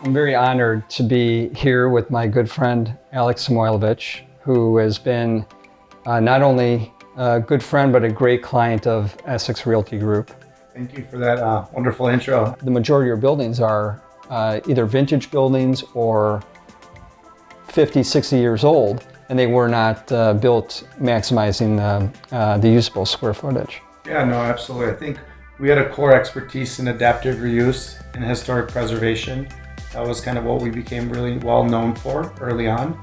I'm very honored to be here with my good friend Alex Samoilovich, who has been not only a good friend but a great client of Essex Realty Group. Thank you for that wonderful intro. The majority of your buildings are either vintage buildings or 50, 60 years old, and they were not built maximizing the usable square footage. Yeah, no, absolutely. I think we had a core expertise in adaptive reuse and historic preservation. That was kind of what we became really well known for early on.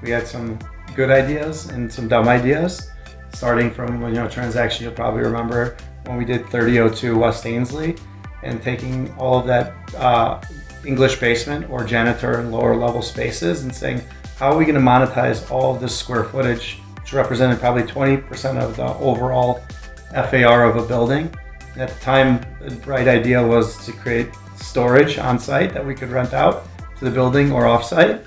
We had some good ideas and some dumb ideas, starting from transaction you'll probably remember when we did 3002 West Ainsley, and taking all of that English basement or janitor and lower level spaces and saying, how are we going to monetize all of this square footage, which represented probably 20% of the overall FAR of a building. At the time, the bright idea was to create storage on site that we could rent out to the building or off site.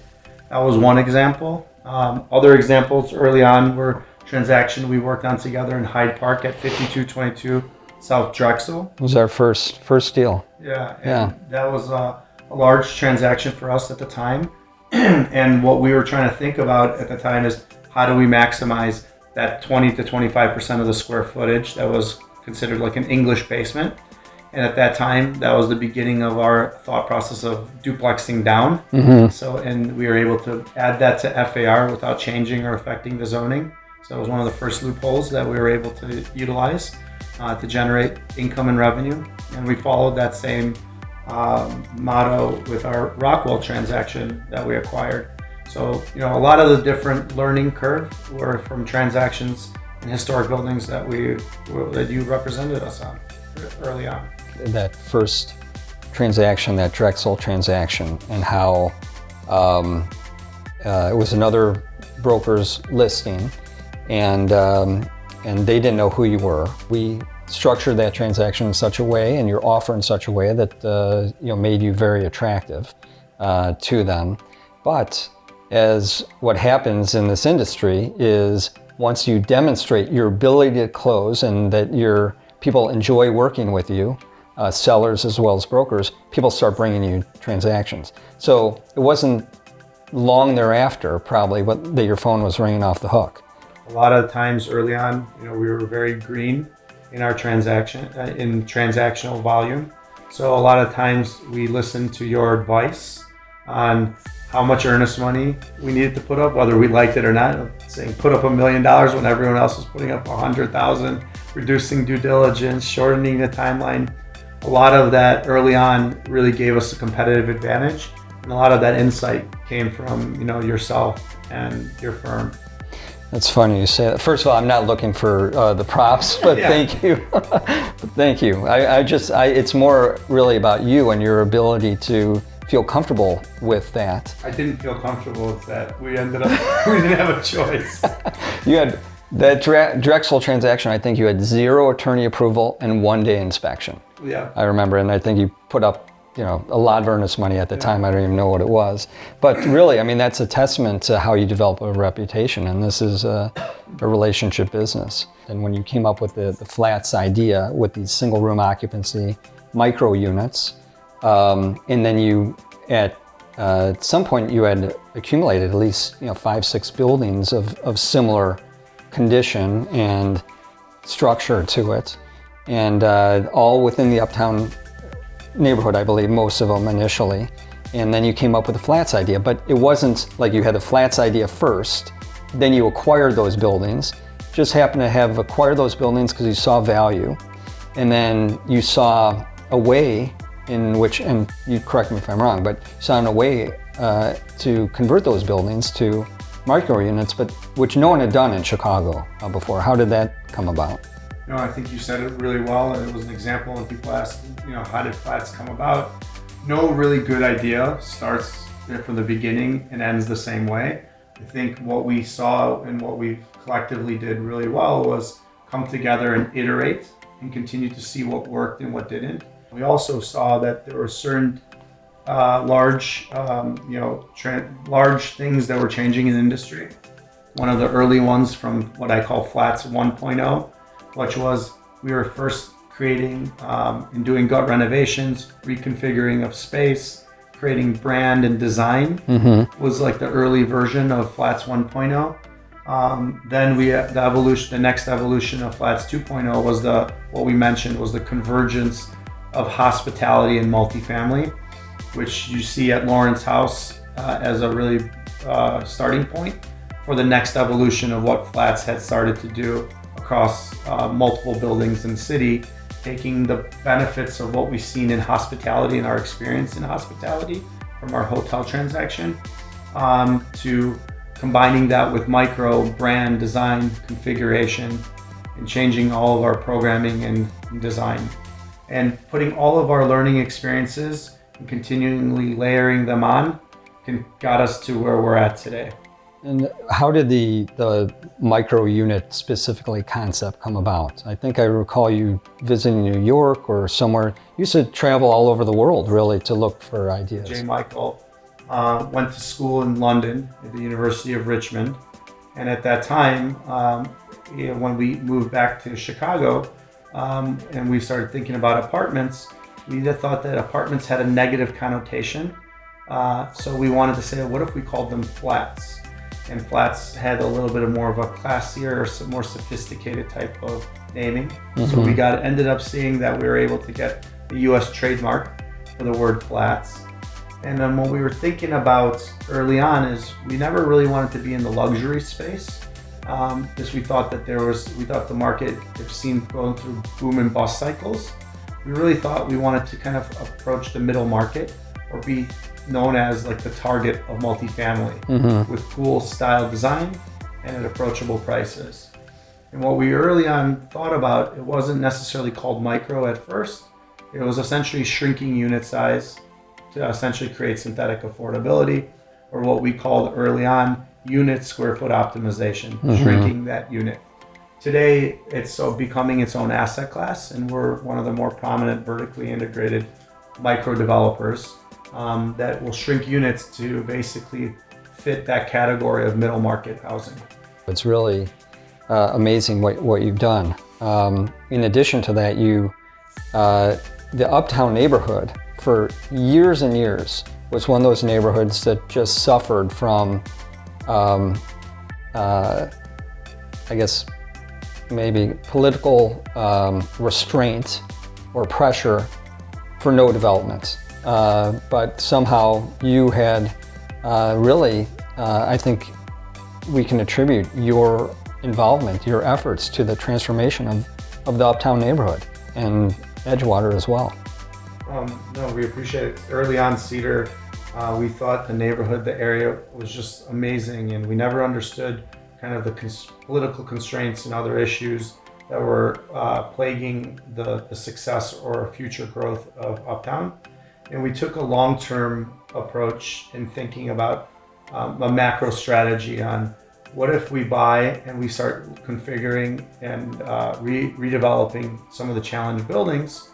That was one example. Other examples early on were transaction we worked on together in Hyde Park at 5222 South Drexel. It was our first deal. Yeah. That was a large transaction for us at the time. And what we were trying to think about at the time is, how do we maximize that 20 to 25% of the square footage that was considered like an English basement. And at that time, that was the beginning of our thought process of duplexing down. Mm-hmm. And we were able to add that to FAR without changing or affecting the zoning. So it was one of the first loopholes that we were able to utilize to generate income and revenue. And we followed that same motto with our Rockwell transaction that we acquired. So, a lot of the different learning curve were from transactions in historic buildings that you represented us on early on. That first transaction, that Drexel transaction, and how it was another broker's listing, and they didn't know who you were. We structured that transaction in such a way, and your offer in such a way that made you very attractive to them. But as what happens in this industry is, once you demonstrate your ability to close and that your people enjoy working with you, sellers as well as brokers, people start bringing you transactions. So it wasn't long thereafter, probably, that your phone was ringing off the hook. A lot of times early on, we were very green in our transactional volume. So a lot of times we listened to your advice on how much earnest money we needed to put up, whether we liked it or not. Saying put up $1 million when everyone else was putting up 100,000, reducing due diligence, shortening the timeline. A lot of that early on really gave us a competitive advantage, and a lot of that insight came from yourself and your firm. That's funny you say that. First of all, I'm not looking for the props, but yeah. Thank you. Thank you. It's more really about you and your ability to feel comfortable with that. I didn't feel comfortable with that. We didn't have a choice. You had that Drexel transaction. I think you had 0 attorney approval and 1 day inspection. Yeah. I remember, and I think you put up a lot of earnest money at the time. I don't even know what it was. But really, that's a testament to how you develop a reputation, and this is a relationship business. And when you came up with the flats idea with these single room occupancy micro units, and then you, at some point, you had accumulated at least 5, 6 buildings of similar condition and structure to it, and all within the Uptown neighborhood, I believe, most of them initially. And then you came up with the flats idea, but it wasn't like you had the flats idea first, then you acquired those buildings. Just happened to have acquired those buildings because you saw value, and then you saw a way in which, and you correct me if I'm wrong, but you saw a way to convert those buildings to micro units, but which no one had done in Chicago before. How did that come about? No, I think you said it really well. It was an example when people ask, how did flats come about? No really good idea starts from the beginning and ends the same way. I think what we saw and what we collectively did really well was come together and iterate and continue to see what worked and what didn't. We also saw that there were certain large things that were changing in the industry. One of the early ones from what I call Flats 1.0, which was we were first creating and doing gut renovations, reconfiguring of space, creating brand and design was like the early version of Flats 1.0. Then the next evolution of Flats 2.0 was what we mentioned was the convergence of hospitality and multifamily, which you see at Lawrence House as a really starting point for the next evolution of what Flats had started to do across multiple buildings in the city, taking the benefits of what we've seen in hospitality and our experience in hospitality from our hotel transaction to combining that with micro brand design configuration and changing all of our programming and design and putting all of our learning experiences and continually layering them on got us to where we're at today. And how did the micro unit specifically concept come about? I think I recall you visiting New York or somewhere. You used to travel all over the world really to look for ideas. J. Michael went to school in London at the University of Richmond. And at that time, when we moved back to Chicago and we started thinking about apartments, we thought that apartments had a negative connotation. So we wanted to say, what if we called them flats? And flats had a little bit more of a classier or more sophisticated type of naming. So we ended up seeing that we were able to get the US trademark for the word flats. And then what we were thinking about early on is we never really wanted to be in the luxury space. Because we thought the market, if seen going through boom and bust cycles, we really thought we wanted to kind of approach the middle market or be known as like the target of multifamily with cool style design and at approachable prices. And what we early on thought about, it wasn't necessarily called micro at first. It was essentially shrinking unit size to essentially create synthetic affordability, or what we called early on unit square foot optimization, shrinking that unit. Today, it's becoming its own asset class, and we're one of the more prominent vertically integrated micro developers that will shrink units to basically fit that category of middle market housing. It's really amazing what you've done. In addition to that, the Uptown neighborhood for years and years was one of those neighborhoods that just suffered from, I guess, maybe political restraint or pressure for no development. But somehow you had really, I think we can attribute your involvement, your efforts to the transformation of the Uptown neighborhood and Edgewater as well. No, we appreciate it. Early on, Cedar, we thought the neighborhood, the area was just amazing, and we never understood kind of the political constraints and other issues that were plaguing the success or future growth of Uptown. And we took a long-term approach in thinking about a macro strategy on what if we buy and we start configuring and redeveloping some of the challenged buildings.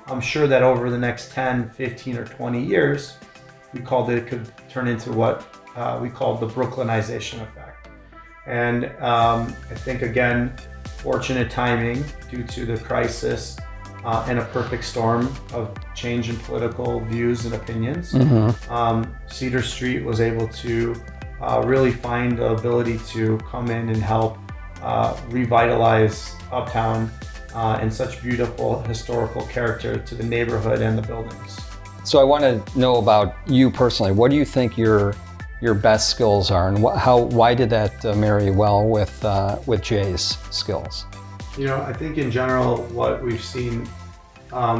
I'm sure that over the next 10, 15, or 20 years, it could turn into what we called the Brooklynization effect. And I think, again, fortunate timing due to the crisis and a perfect storm of change in political views and opinions. Cedar Street was able to really find the ability to come in and help revitalize Uptown and such beautiful historical character to the neighborhood and the buildings. So I want to know about you personally. What do you think your best skills are, and why did that marry well with Jay's skills? I think in general, what we've seen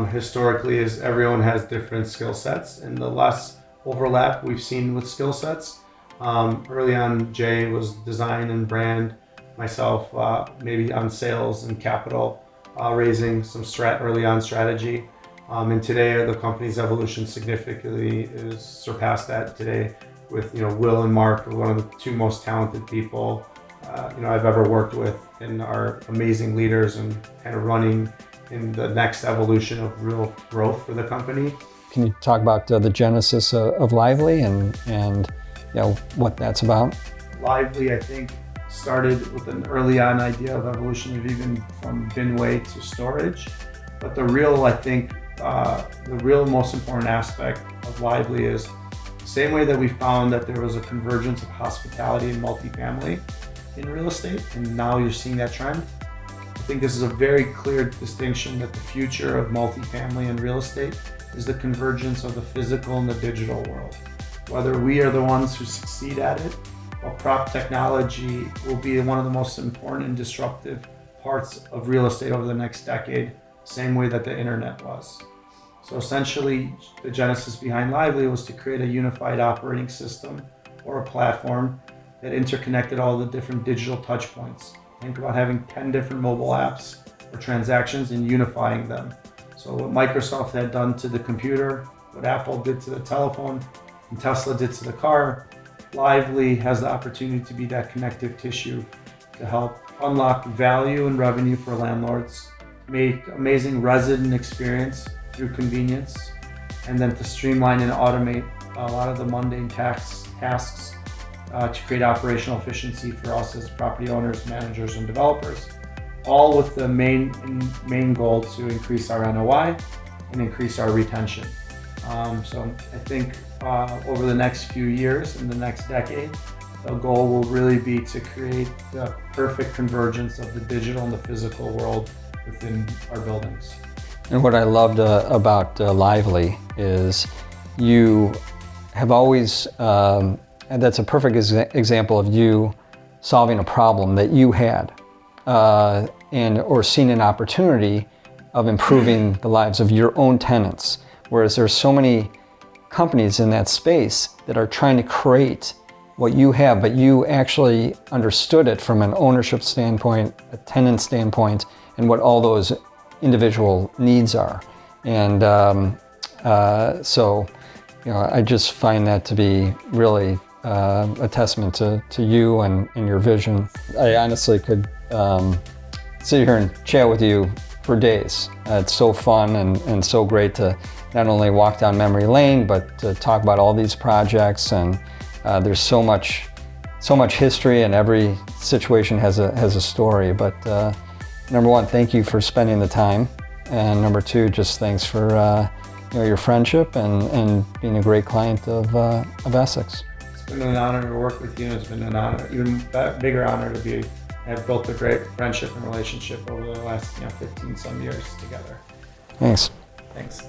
historically is everyone has different skill sets, and the less overlap we've seen with skill sets. Early on, Jay was design and brand, myself maybe on sales and capital, raising some early on strategy. And today, the company's evolution significantly is surpassed that today with Will and Mark, one of the two most talented people I've ever worked with, and are amazing leaders and kind of running in the next evolution of real growth for the company. Can you talk about the genesis of Lively and what that's about? Lively, I think, started with an early on idea of evolution of even from binway to storage. But the real most important aspect of Lively is Same way that we found that there was a convergence of hospitality and multifamily in real estate, and now you're seeing that trend. I think this is a very clear distinction that the future of multifamily and real estate is the convergence of the physical and the digital world. Whether we are the ones who succeed at it, or prop technology will be one of the most important and disruptive parts of real estate over the next decade, same way that the internet was. So essentially, the genesis behind Lively was to create a unified operating system or a platform that interconnected all the different digital touch points. Think about having 10 different mobile apps or transactions and unifying them. So what Microsoft had done to the computer, what Apple did to the telephone, and Tesla did to the car, Lively has the opportunity to be that connective tissue to help unlock value and revenue for landlords, make amazing resident experience through convenience, and then to streamline and automate a lot of the mundane tasks to create operational efficiency for us as property owners, managers, and developers, all with the main goal to increase our NOI and increase our retention. So I think over the next few years, in the next decade, the goal will really be to create the perfect convergence of the digital and the physical world within our buildings. And what I loved about Lively is you have always, and that's a perfect example of you solving a problem that you had, or seeing an opportunity of improving the lives of your own tenants. Whereas there's so many companies in that space that are trying to create what you have, but you actually understood it from an ownership standpoint, a tenant standpoint, and what all those individual needs are. And so, I just find that to be really a testament to you and your vision. I honestly could sit here and chat with you for days. It's so fun and so great to not only walk down memory lane, but to talk about all these projects. And there's so much history, and every situation has a story. But number one, thank you for spending the time, and number two, just thanks for your friendship and being a great client of Essex. It's been an honor to work with you, and it's been an honor, even bigger honor to have built a great friendship and relationship over the last 15 some years together. Thanks. Thanks.